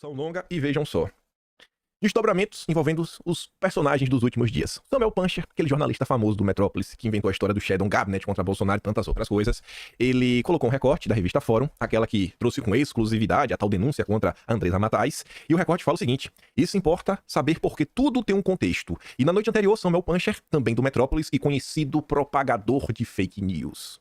Introdução longa e vejam só. Desdobramentos envolvendo os personagens dos últimos dias. Samuel Puncher, aquele jornalista famoso do Metrópolis, que inventou a história do Shadow Cabinet contra Bolsonaro e tantas outras coisas, ele colocou um recorte da revista Fórum, aquela que trouxe com exclusividade a tal denúncia contra a Andresa Matais, e o recorte fala o seguinte: isso importa saber porque tudo tem um contexto. E na noite anterior, Samuel Puncher, também do Metrópolis e conhecido propagador de fake news.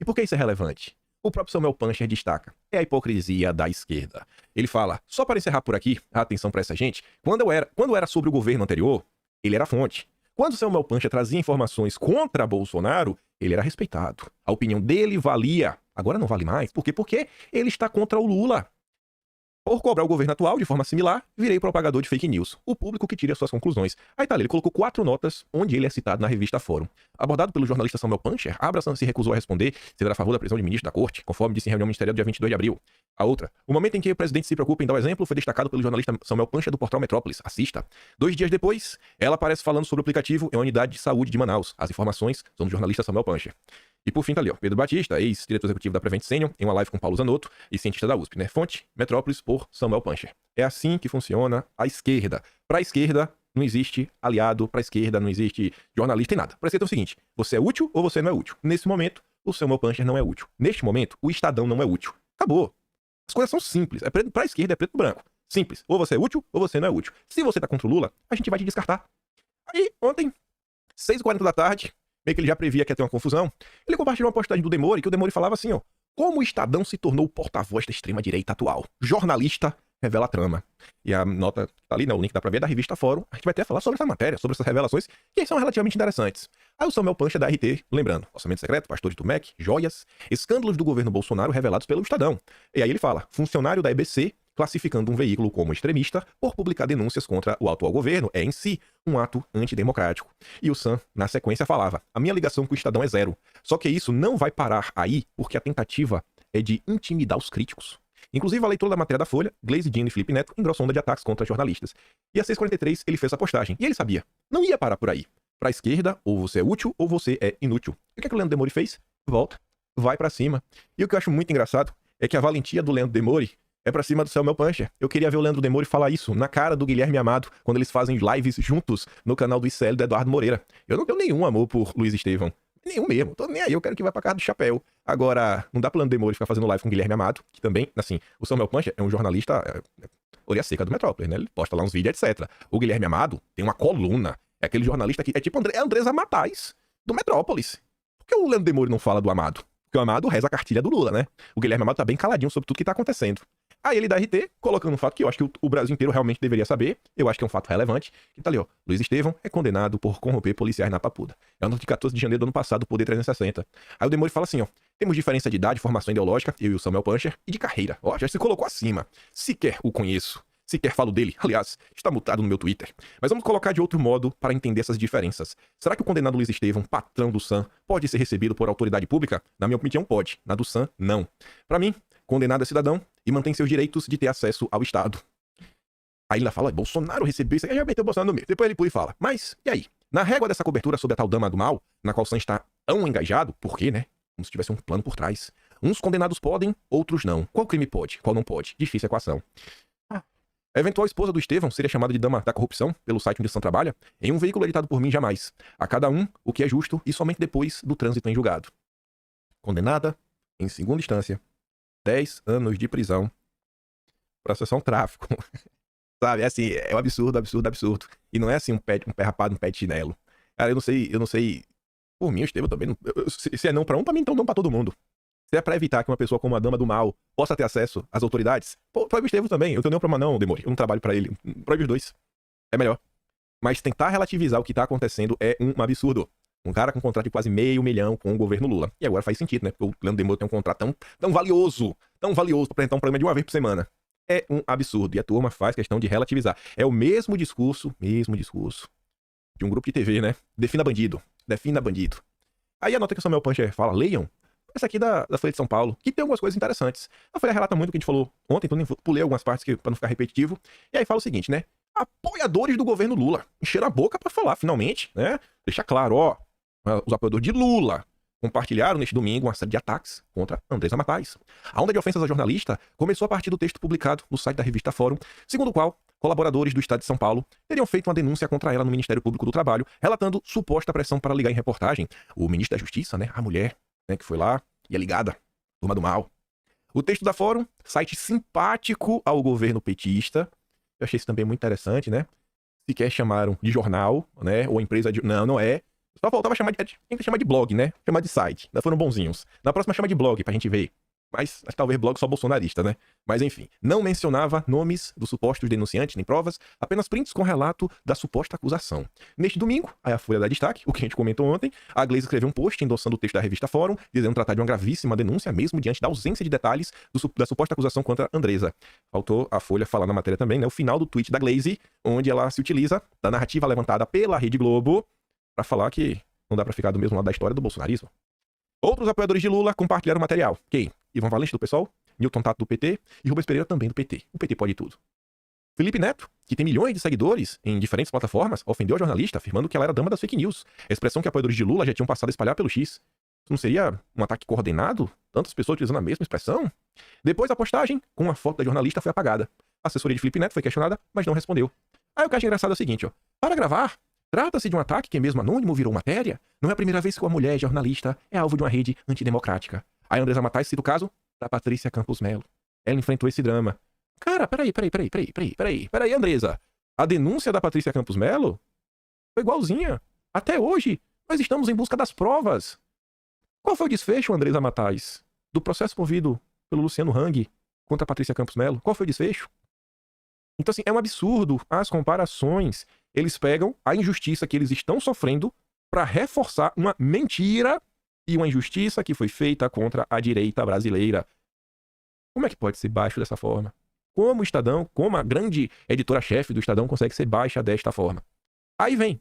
E por que isso é relevante? O próprio Samuel Puncher destaca: é a hipocrisia da esquerda. Ele fala, só para encerrar por aqui, atenção para essa gente, quando era sobre o governo anterior, ele era a fonte. Quando Samuel Puncher trazia informações contra Bolsonaro, ele era respeitado. A opinião dele valia. Agora não vale mais. Por quê? Porque ele está contra o Lula. Por cobrar o governo atual de forma similar, virei propagador de fake news. O público que tire as suas conclusões. Aí tá ali, ele colocou 4 notas onde ele é citado na revista Fórum. Abordado pelo jornalista Samuel Puncher, Abraham se recusou a responder se era a favor da prisão de ministro da corte, conforme disse em reunião ministerial do dia 22 de abril. A outra, o momento em que o presidente se preocupa em dar o exemplo foi destacado pelo jornalista Samuel Puncher do portal Metrópolis. Assista. 2 dias depois, ela aparece falando sobre o aplicativo em uma unidade de saúde de Manaus. As informações são do jornalista Samuel Puncher. E por fim tá ali, ó, Pedro Batista, ex-diretor executivo da Prevent Senior, em uma live com Paulo Zanotto e cientista da USP, né? Fonte, Metrópolis por Samuel Puncher. É assim que funciona a esquerda. Pra esquerda, não existe aliado, pra esquerda não existe jornalista e nada. Pra esquerda é o seguinte, você é útil ou você não é útil. Nesse momento, o Samuel Puncher não é útil. Neste momento, o Estadão não é útil. Acabou. As coisas são simples. Pra esquerda é preto e branco. Simples. Ou você é útil ou você não é útil. Se você tá contra o Lula, a gente vai te descartar. Aí, ontem, 6h40 da tarde, meio que ele já previa que ia ter uma confusão, ele compartilhou uma postagem do Demore, que o Demore falava assim, ó: como o Estadão se tornou o porta-voz da extrema-direita atual. Jornalista revela a trama. E a nota tá ali, né, o link dá pra ver, da revista Fórum. A gente vai até falar sobre essa matéria, sobre essas revelações, que são relativamente interessantes. Aí o Samuel Puncher da RT, lembrando, orçamento secreto, pastores do MEC, joias, escândalos do governo Bolsonaro revelados pelo Estadão. E aí ele fala, funcionário da EBC classificando um veículo como extremista por publicar denúncias contra o atual governo é, em si, um ato antidemocrático. E o Sam, na sequência, falava: a minha ligação com o Estadão é zero. Só que isso não vai parar aí, porque a tentativa é de intimidar os críticos. Inclusive, a leitura da matéria da Folha, Glaze Jean e Felipe Neto engrossou onda de ataques contra jornalistas. E às 6h43 ele fez essa postagem. E ele sabia. Não ia parar por aí. Pra esquerda, ou você é útil, ou você é inútil. E o que é que o Leandro Demore fez? Volta. Vai pra cima. E o que eu acho muito engraçado é que a valentia do Leandro Demore é pra cima do Samuel Puncher. Eu queria ver o Leandro Demore falar isso na cara do Guilherme Amado, quando eles fazem lives juntos no canal do ICL do Eduardo Moreira. Eu não tenho nenhum amor por Luiz Estevão. Nenhum mesmo. Tô nem aí, eu quero que vá pra casa do chapéu. Agora, não dá pro Leandro Demore ficar fazendo live com o Guilherme Amado, que também, assim, o Samuel Puncher é um jornalista orelha seca do Metrópolis, né? Ele posta lá uns vídeos, etc. O Guilherme Amado tem uma coluna. É aquele jornalista que é tipo Andresa Matais, do Metrópolis. Por que o Leandro Demore não fala do Amado? Porque o Amado reza a cartilha do Lula, né? O Guilherme Amado tá bem caladinho sobre tudo que tá acontecendo. Aí ele da RT, colocando um fato que eu acho que o Brasil inteiro realmente deveria saber, eu acho que é um fato relevante, que tá ali, ó: Luiz Estevão é condenado por corromper policiais na Papuda. É a nota de 14 de janeiro do ano passado, Poder 360. Aí o Demore fala assim, ó: temos diferença de idade, formação ideológica, eu e o Samuel Puncher, e de carreira. Ó, já se colocou acima. Sequer o conheço. Sequer falo dele. Aliás, está mutado no meu Twitter. Mas vamos colocar de outro modo para entender essas diferenças. Será que o condenado Luiz Estevão, patrão do Sam, pode ser recebido por autoridade pública? Na minha opinião, pode. Na do Sam, não. Para mim, condenado é cidadão e mantém seus direitos de ter acesso ao Estado. Aí ele ainda fala: Bolsonaro recebeu isso. Aí já meteu o Bolsonaro no meio. Depois ele pula e fala: mas, e aí? Na régua dessa cobertura sobre a tal dama do mal, na qual o Sam está tão engajado, por quê, né? Como se tivesse um plano por trás. Uns condenados podem, outros não. Qual crime pode? Qual não pode? Difícil equação. A eventual esposa do Estevão seria chamada de dama da corrupção pelo site onde o Sam trabalha, em um veículo editado por mim jamais. A cada um, o que é justo e somente depois do trânsito em julgado. Condenada, em segunda instância, 10 anos de prisão por associação ao tráfico. Sabe, é assim, é um absurdo, absurdo, absurdo. E não é assim um pé rapado, um pé de chinelo. Cara, eu não sei. Por mim, o Estevão também. Se é não pra um, pra mim, então não pra todo mundo. Se é pra evitar que uma pessoa como a dama do mal possa ter acesso às autoridades, pô, proíbe o Estevão também. Eu tenho nenhum problema não, Demore. Eu não trabalho pra ele. Proíbe os dois. É melhor. Mas tentar relativizar o que tá acontecendo é um absurdo. Um cara com um contrato de quase $500 mil com o governo Lula. E agora faz sentido, né? Porque o Leandro Demore tem um contrato tão valioso pra apresentar um programa de uma vez por semana. É um absurdo. E a turma faz questão de relativizar. É o mesmo discurso de um grupo de TV, né? Defina bandido. Defina bandido. Aí a nota que o Samuel Puncher fala: leiam essa aqui da Folha de São Paulo, que tem algumas coisas interessantes. A Folha relata muito o que a gente falou ontem, então nem pulei algumas partes pra não ficar repetitivo. E aí fala o seguinte, né? Apoiadores do governo Lula encheram a boca pra falar, finalmente, né? Deixar claro, ó, os apoiadores de Lula compartilharam neste domingo uma série de ataques contra Andresa Matais. A onda de ofensas à jornalista começou a partir do texto publicado no site da revista Fórum, segundo o qual colaboradores do Estado de São Paulo teriam feito uma denúncia contra ela no Ministério Público do Trabalho, relatando suposta pressão para ligar em reportagem o ministro da Justiça, a mulher, que foi lá e é ligada, turma do mal. O texto da Fórum, site simpático ao governo petista, eu achei isso também muito interessante, Sequer chamaram de jornal, ou empresa de... Não é. Só faltava chamar de blog, Chamar de site. Ainda foram bonzinhos. Na próxima chama de blog pra gente ver. Mas talvez blog só bolsonarista, Mas enfim, não mencionava nomes dos supostos denunciantes nem provas, apenas prints com relato da suposta acusação. Neste domingo, aí a Folha dá destaque, o que a gente comentou ontem, a Glaze escreveu um post endossando o texto da revista Fórum, dizendo tratar de uma gravíssima denúncia, mesmo diante da ausência de detalhes da suposta acusação contra Andresa. Faltou a Folha falar na matéria também, o final do tweet da Glaze, onde ela se utiliza da narrativa levantada pela Rede Globo para falar que não dá para ficar do mesmo lado da história do bolsonarismo. Outros apoiadores de Lula compartilharam o material. Quem? Ivan Valente do PSOL, Newton Tato do PT e Rubens Pereira também do PT. O PT pode tudo. Felipe Neto, que tem milhões de seguidores em diferentes plataformas, ofendeu a jornalista, afirmando que ela era dama das fake news. A expressão que apoiadores de Lula já tinham passado a espalhar pelo X. Isso não seria um ataque coordenado? Tantas pessoas utilizando a mesma expressão? Depois a postagem, com a foto da jornalista, foi apagada. A assessoria de Felipe Neto foi questionada, mas não respondeu. Aí o que eu acho engraçado é o seguinte, para gravar, trata-se de um ataque que mesmo anônimo virou matéria? Não é a primeira vez que uma mulher jornalista é alvo de uma rede antidemocrática. Aí Andresa Matais cita o caso da Patrícia Campos Melo. Ela enfrentou esse drama. Cara, peraí, Andresa. A denúncia da Patrícia Campos Melo foi igualzinha. Até hoje, nós estamos em busca das provas. Qual foi o desfecho, Andresa Matais, do processo movido pelo Luciano Hang contra a Patrícia Campos Melo? Qual foi o desfecho? Então, assim, é um absurdo as comparações. Eles pegam a injustiça que eles estão sofrendo para reforçar uma mentira e uma injustiça que foi feita contra a direita brasileira. Como é que pode ser baixo dessa forma? Como o Estadão, como a grande editora-chefe do Estadão consegue ser baixa desta forma? Aí vem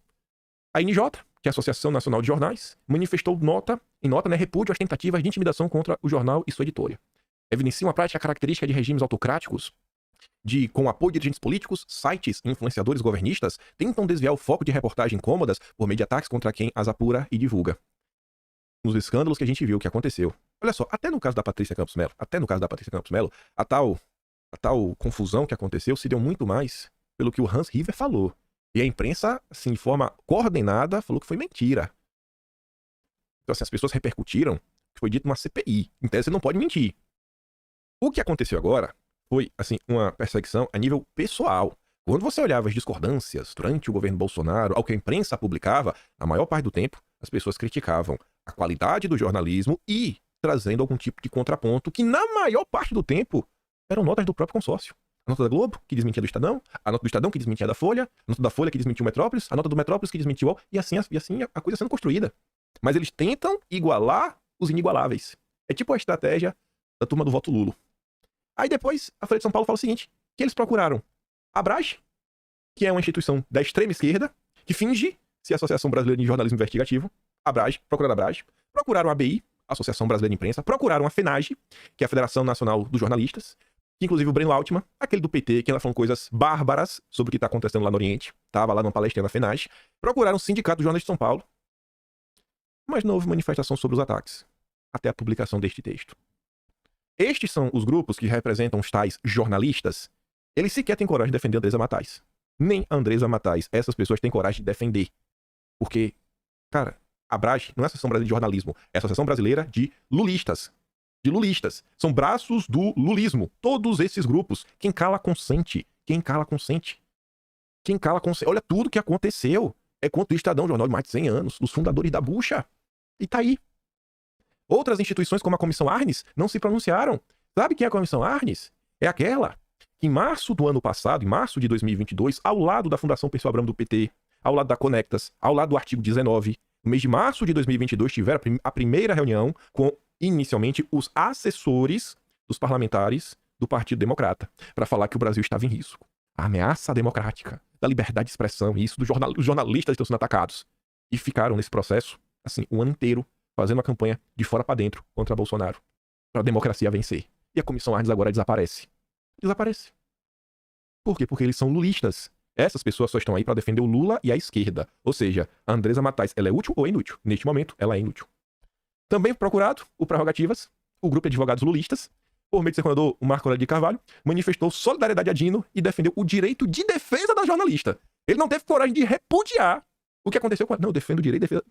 a NJ, que é a Associação Nacional de Jornais, manifestou em nota, repúdio às tentativas de intimidação contra o jornal e sua editora. Evidencia uma prática característica de regimes autocráticos, com o apoio de dirigentes políticos, sites e influenciadores governistas tentam desviar o foco de reportagens incômodas por meio de ataques contra quem as apura e divulga. Nos escândalos que a gente viu que aconteceu. Olha só, até no caso da Patrícia Campos Melo, a tal confusão que aconteceu se deu muito mais pelo que o Hans River falou. E a imprensa, assim, de forma coordenada, falou que foi mentira. Então, assim, as pessoas repercutiram que foi dito numa CPI. Em tese, você não pode mentir. O que aconteceu agora foi, assim, uma perseguição a nível pessoal. Quando você olhava as discordâncias durante o governo Bolsonaro, ao que a imprensa publicava, na maior parte do tempo, as pessoas criticavam a qualidade do jornalismo e trazendo algum tipo de contraponto que, na maior parte do tempo, eram notas do próprio consórcio. A nota da Globo, que desmentia do Estadão, a nota do Estadão, que desmentia da Folha, a nota da Folha, que desmentiu o Metrópolis, a nota do Metrópolis, que desmentiu o UOL, e assim a coisa sendo construída. Mas eles tentam igualar os inigualáveis. É tipo a estratégia da turma do voto Lulo. Aí depois, a Folha de São Paulo fala o seguinte, que eles procuraram a Abrage, que é uma instituição da extrema esquerda, que finge ser a Associação Brasileira de Jornalismo Investigativo, procuraram a Abrage, procuraram a ABI, Associação Brasileira de Imprensa, procuraram a FENAGE, que é a Federação Nacional dos Jornalistas, que inclusive o Breno Altman, aquele do PT, que ela falou coisas bárbaras sobre o que está acontecendo lá no Oriente, estava lá numa palestra na FENAGE, procuraram o Sindicato dos Jornalistas de São Paulo, mas não houve manifestação sobre os ataques, até a publicação deste texto. Estes são os grupos que representam os tais jornalistas. Eles sequer têm coragem de defender a Andresa Matais. Nem a Andresa Matais. Essas pessoas têm coragem de defender. Porque, cara, a Abrage não é a Associação Brasileira de Jornalismo. É a Associação Brasileira de Lulistas. De lulistas. São braços do lulismo. Todos esses grupos. Quem cala, consente. Quem cala, consente. Quem cala, consente. Olha tudo que aconteceu. É quanto o Estadão, jornal de mais de 100 anos. Dos fundadores da bucha. E tá aí. Outras instituições, como a Comissão Arnes, não se pronunciaram. Sabe quem é a Comissão Arnes? É aquela que em março do ano passado, em março de 2022, ao lado da Fundação Perseu Abramo do PT, ao lado da Conectas, ao lado do artigo 19, no mês de março de 2022, tiveram a primeira reunião com, inicialmente, os assessores dos parlamentares do Partido Democrata, para falar que o Brasil estava em risco. A ameaça democrática, da liberdade de expressão, e isso dos jornalistas estão sendo atacados. E ficaram nesse processo, assim, um ano inteiro, fazendo a campanha de fora para dentro contra Bolsonaro, para a democracia vencer. E a Comissão Arnes agora desaparece. Desaparece. Por quê? Porque eles são lulistas. Essas pessoas só estão aí para defender o Lula e a esquerda. Ou seja, a Andresa Matais, ela é útil ou é inútil? Neste momento, ela é inútil. Também procurado, o Prerrogativas, o grupo de advogados lulistas, por meio do seu coordenador, o Marco Aurélio de Carvalho, manifestou solidariedade a Dino e defendeu o direito de defesa da jornalista. Ele não teve coragem de repudiar o que aconteceu com ela. Não, eu defendo o direito de defesa.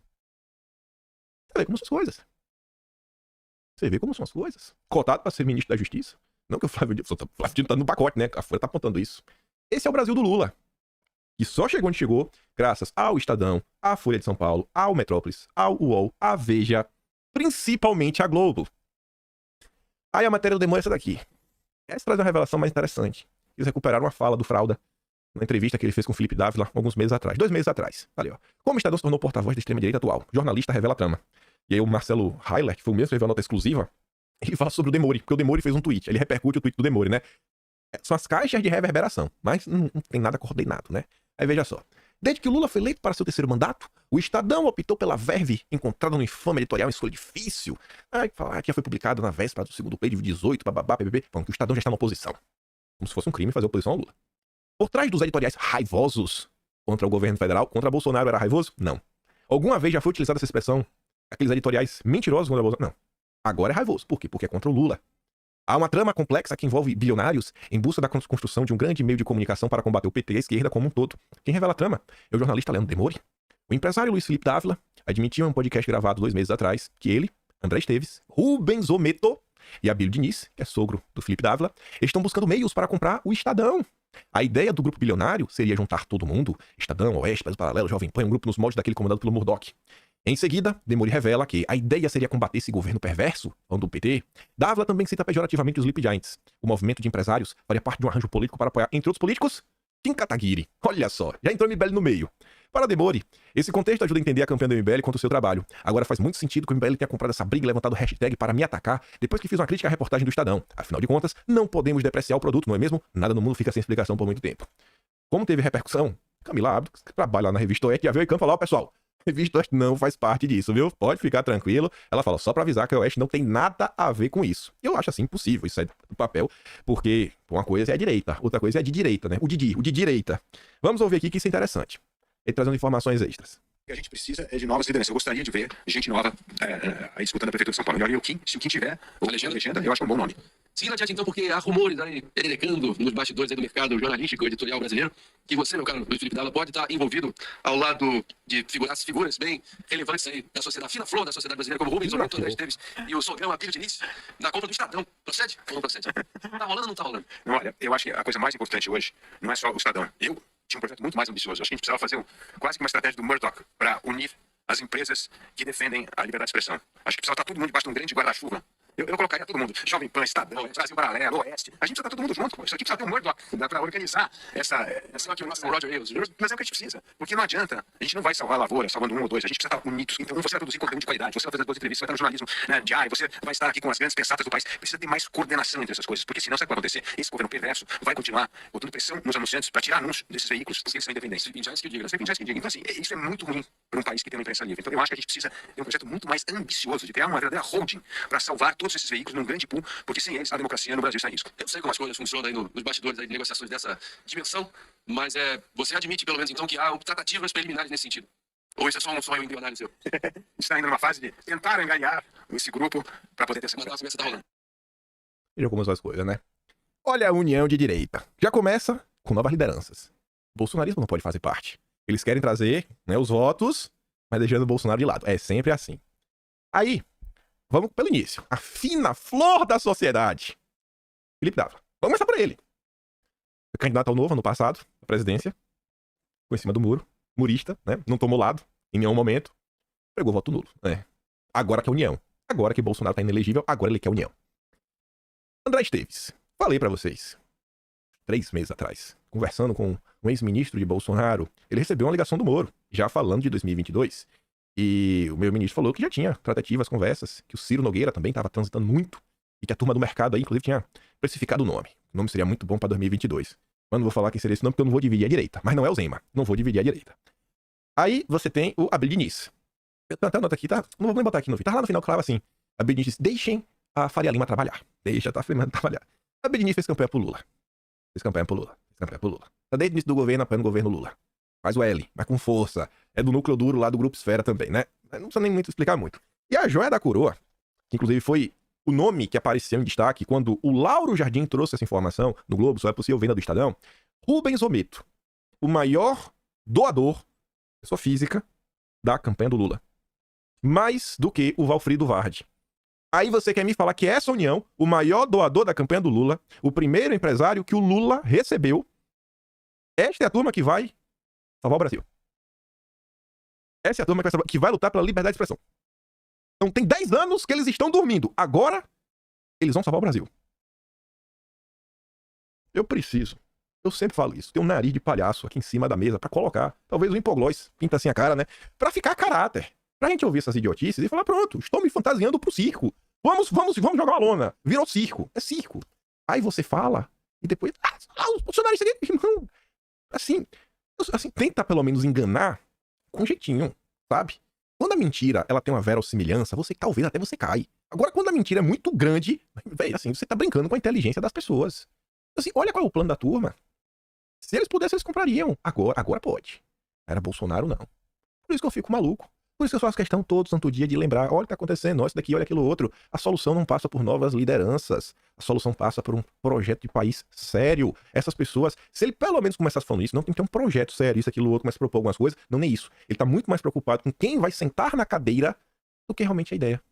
Você vê como são as coisas. Você vê como são as coisas. Cotado para ser ministro da Justiça. Não que o Flávio Dino tá no pacote, né? A Folha tá apontando isso. Esse é o Brasil do Lula. Que só chegou onde chegou graças ao Estadão, à Folha de São Paulo, ao Metrópolis, ao UOL, à Veja, principalmente à Globo. Aí a matéria do Demônio é essa daqui. Essa traz uma revelação mais interessante. Eles recuperaram uma fala do Fralda na entrevista que ele fez com o Felipe Dávila alguns meses atrás. 2 meses atrás. Tá ali, ó. Como o Estadão se tornou porta-voz da extrema-direita atual? Jornalista revela a trama. E aí o Marcelo Heiler, que foi o mesmo que revelou a nota exclusiva, ele fala sobre o Demori, porque o Demori fez um tweet. Ele repercute o tweet do Demori, né? São as caixas de reverberação, mas não tem nada coordenado, né? Aí veja só. Desde que o Lula foi eleito para seu 3º mandato, o Estadão optou pela verve encontrada no infame editorial em escolha difícil. Falar que já foi publicado na véspera do segundo pleito de 18, bababá, pbb. Bom, que o Estadão já está na oposição. Como se fosse um crime fazer oposição ao Lula. Por trás dos editoriais raivosos contra o governo federal, contra Bolsonaro era raivoso? Não. Alguma vez já foi utilizada essa expressão? Aqueles editoriais mentirosos contra Bolsonaro? Não. Agora é raivoso. Por quê? Porque é contra o Lula. Há uma trama complexa que envolve bilionários em busca da construção de um grande meio de comunicação para combater o PT e a esquerda como um todo. Quem revela a trama é o jornalista Leandro Demori. O empresário Luiz Felipe Dávila admitiu em um podcast gravado 2 meses atrás que ele, André Esteves, Rubens Ometo e Abílio Diniz, que é sogro do Felipe Dávila, estão buscando meios para comprar o Estadão. A ideia do grupo bilionário seria juntar todo mundo, Estadão, Oeste, Brasil Paralelo, Jovem Pan, um grupo nos moldes daquele comandado pelo Murdoch. Em seguida, Demori revela que a ideia seria combater esse governo perverso, falando do PT. Dávila também cita pejorativamente os Sleep Giants. O movimento de empresários faria parte de um arranjo político para apoiar, entre outros políticos, Kim Kataguiri. Olha só, já entrou o MBL no meio. Para Demori, esse contexto ajuda a entender a campanha do MBL contra o seu trabalho. Agora faz muito sentido que o MBL tenha comprado essa briga e levantado o hashtag para me atacar depois que fiz uma crítica à reportagem do Estadão. Afinal de contas, não podemos depreciar o produto, não é mesmo? Nada no mundo fica sem explicação por muito tempo. Como teve repercussão, Camila Abdo, que trabalha lá na revista Oeste, já veio em campo e falou: ó, pessoal, a revista Oeste não faz parte disso, viu? Pode ficar tranquilo. Ela fala, só pra avisar que a Oeste não tem nada a ver com isso. Eu acho assim impossível isso sair do papel, porque uma coisa é a direita, outra coisa é a de direita, né? O de direita. Vamos ouvir aqui que isso é interessante. Ele trazendo informações extras. O que a gente precisa é de novas lideranças. Eu gostaria de ver gente nova aí disputando a Prefeitura de São Paulo. E o Kim, se o Kim tiver a legenda, eu acho que é um bom nome. Seguindo adiante, então, porque há rumores aí, pererecando nos bastidores aí do mercado jornalístico e editorial brasileiro, que você, meu caro Luiz Felipe Dávila, pode estar envolvido ao lado de figuras bem relevantes aí da sociedade, fina flor da sociedade brasileira, como Rubens Ometo, André Esteves e o sogrão Abílio Diniz, na compra do Estadão. Procede? Ou não procede? Tá rolando ou não tá rolando? Não, olha, eu acho que a coisa mais importante hoje não é só o Estadão. Eu tinha um projeto muito mais ambicioso. Eu acho que a gente precisava fazer quase que uma estratégia do Murdoch para unir as empresas que defendem a liberdade de expressão. Acho que precisava estar todo mundo debaixo de um grande guarda-chuva. Eu colocaria todo mundo. Jovem Pan, Estadão, Brasil Paralelo, Oeste. A gente precisa estar todo mundo junto. Isso aqui precisa ter um Murdoch para organizar essa que o nosso Roger Ailes, viu? Mas é o que a gente precisa. Porque não adianta. A gente não vai salvar a lavoura salvando um ou dois. A gente precisa estar unidos. Então, você vai produzir conteúdo de qualidade. Você vai fazer boas entrevistas. Você vai estar no jornalismo, né, diário. Você vai estar aqui com as grandes pensatas do país. Precisa ter mais coordenação entre essas coisas. Porque senão, sabe o que vai acontecer? Esse governo perverso vai continuar botando pressão nos anunciantes para tirar anúncios desses veículos porque eles são independentes. Então, assim, isso é muito ruim para um país que tem uma imprensa livre. Então, eu acho que a gente precisa ter um projeto muito mais ambicioso de criar uma verdadeira holding para salvar todos esses veículos num grande pool, porque sem eles a democracia no Brasil está em risco. Eu sei como as coisas funcionam aí nos bastidores aí de negociações dessa dimensão, mas você admite, pelo menos, então, que há tratativas preliminares nesse sentido. Ou isso é só um sonho embrionário seu? Está ainda numa fase de tentar angariar esse grupo para poder ter essa conversa. Mas a conversa tá rolando. Veja como são as coisas, né? Olha a união de direita. Já começa com novas lideranças. O bolsonarismo não pode fazer parte. Eles querem trazer, né, os votos, mas deixando o Bolsonaro de lado. É sempre assim. Aí, vamos pelo início. A fina flor da sociedade. Felipe Dávila. Vamos começar por ele. Foi candidato ao Novo ano passado, à presidência. Ficou em cima do muro. Murista, né? Não tomou lado em nenhum momento. Pegou voto nulo. Agora que é união. Agora que Bolsonaro tá inelegível, agora ele quer união. André Esteves. Falei pra vocês. 3 meses atrás. Conversando com um ex-ministro de Bolsonaro. Ele recebeu uma ligação do Moro. Já falando de 2022. E o meu ministro falou que já tinha tratativas, conversas, que o Ciro Nogueira também estava transitando muito, e que a turma do mercado aí, inclusive, tinha precificado o nome. O nome seria muito bom para 2022. Mas não vou falar quem seria esse nome, porque eu não vou dividir a direita. Mas não é o Zema. Não vou dividir a direita. Aí você tem o Abílio Diniz. Eu tenho até a nota aqui, tá? Não vou nem botar aqui no vídeo. Tá lá no final, claro, assim. Abílio Diniz, deixem a Faria Lima trabalhar. Deixa a Faria Lima trabalhar. Abílio Diniz fez campanha pro Lula. Fez campanha pro Lula. Tá desde o início do governo, apoiando o governo Lula. Faz o L, mas com força. É do núcleo duro lá do Grupo Esfera também, né? Não precisa nem muito explicar muito. E a joia da coroa, que inclusive foi o nome que apareceu em destaque quando o Lauro Jardim trouxe essa informação no Globo, só é possível venda do Estadão, Rubens Ometo, o maior doador, pessoa física, da campanha do Lula. Mais do que o Valfrido Vardi. Aí você quer me falar que essa união, o maior doador da campanha do Lula, o primeiro empresário que o Lula recebeu, esta é a turma que vai salvar o Brasil. Essa é a turma que vai lutar pela liberdade de expressão. Então tem 10 anos que eles estão dormindo. Agora, eles vão salvar o Brasil. Eu preciso. Eu sempre falo isso. Tem um nariz de palhaço aqui em cima da mesa pra colocar. Talvez o hipoglós pinta assim a cara, né? Pra ficar caráter. Pra gente ouvir essas idiotices e falar, pronto, estou me fantasiando pro circo. Vamos jogar uma lona. Virou circo. É circo. Aí você fala e depois... os funcionários aqui, irmão. Assim, tenta pelo menos enganar com jeitinho, sabe? Quando a mentira, ela tem uma verossimilhança, talvez até você cai. Agora, quando a mentira é muito grande, velho, assim, você tá brincando com a inteligência das pessoas. Assim, olha qual é o plano da turma. Se eles pudessem, eles comprariam. Agora pode. Era Bolsonaro, não. Por isso que eu fico maluco. Por isso que eu faço questão todo santo dia de lembrar, olha o que tá acontecendo, olha isso daqui, olha aquilo outro. A solução não passa por novas lideranças. A solução passa por um projeto de país sério. Essas pessoas, se ele pelo menos começasse falando isso, não tem que ter um projeto sério, isso, aquilo outro, começa a propor algumas coisas. Não, nem isso. Ele tá muito mais preocupado com quem vai sentar na cadeira do que realmente a ideia.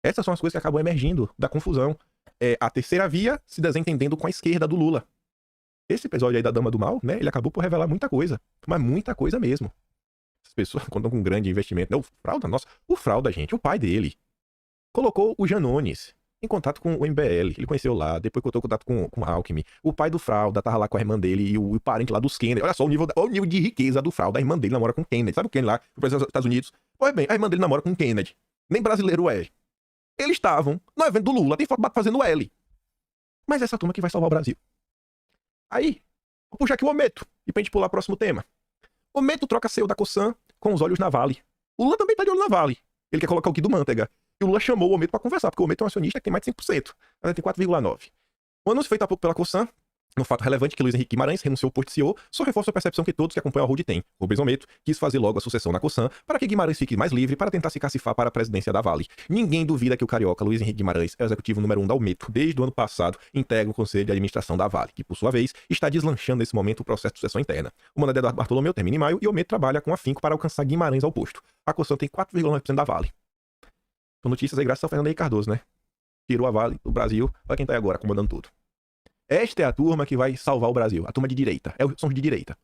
Essas são as coisas que acabam emergindo da confusão. É a terceira via se desentendendo com a esquerda do Lula. Esse episódio aí da Dama do Mal, né, ele acabou por revelar muita coisa. Mas muita coisa mesmo. As pessoas contam com um grande investimento. Não, o Fralda, gente, o pai dele, colocou o Janones em contato com o MBL. Ele conheceu lá, depois colocou contato com o Alckmin. O pai do Fralda tava lá com a irmã dele e o parente lá dos Kennedy. Olha só o nível de riqueza do Fralda. A irmã dele namora com o Kennedy. Sabe o Kennedy lá, o presidente dos Estados Unidos? Pois bem, a irmã dele namora com o Kennedy. Nem brasileiro é. Eles estavam no evento do Lula, tem foto fazendo L. Mas essa turma que vai salvar o Brasil. Aí, vou puxar aqui o Ometo, e pra gente pular o próximo tema. O Ometo troca CEO da Cosan com os olhos na Vale. O Lula também tá de olho na Vale. Ele quer colocar o Guido Mantega. E o Lula chamou o Ometo pra conversar, porque o Ometo é um acionista que tem mais de 5%. Ele tem 4,9%. O anúncio feito há pouco pela Cosan, no fato relevante que Luiz Henrique Guimarães renunciou ao posto de CEO, só reforça a percepção que todos que acompanham a Holding têm. Rubens Ometo quis fazer logo a sucessão na Cosan para que Guimarães fique mais livre para tentar se cacifar para a presidência da Vale. Ninguém duvida que o carioca Luiz Henrique Guimarães é o executivo número 1 da Ometo. Desde o ano passado, integra o Conselho de Administração da Vale, que, por sua vez, está deslanchando nesse momento o processo de sucessão interna. O mandato de Eduardo Bartolomeu termina em maio e Ometo trabalha com afinco para alcançar Guimarães ao posto. A Cosan tem 4,9% da Vale. São notícias aí graças ao Fernando Henrique Cardoso, né? Tirou a Vale do Brasil, olha quem tá aí agora, comandando tudo. Esta é a turma que vai salvar o Brasil. A turma de direita. São os de direita.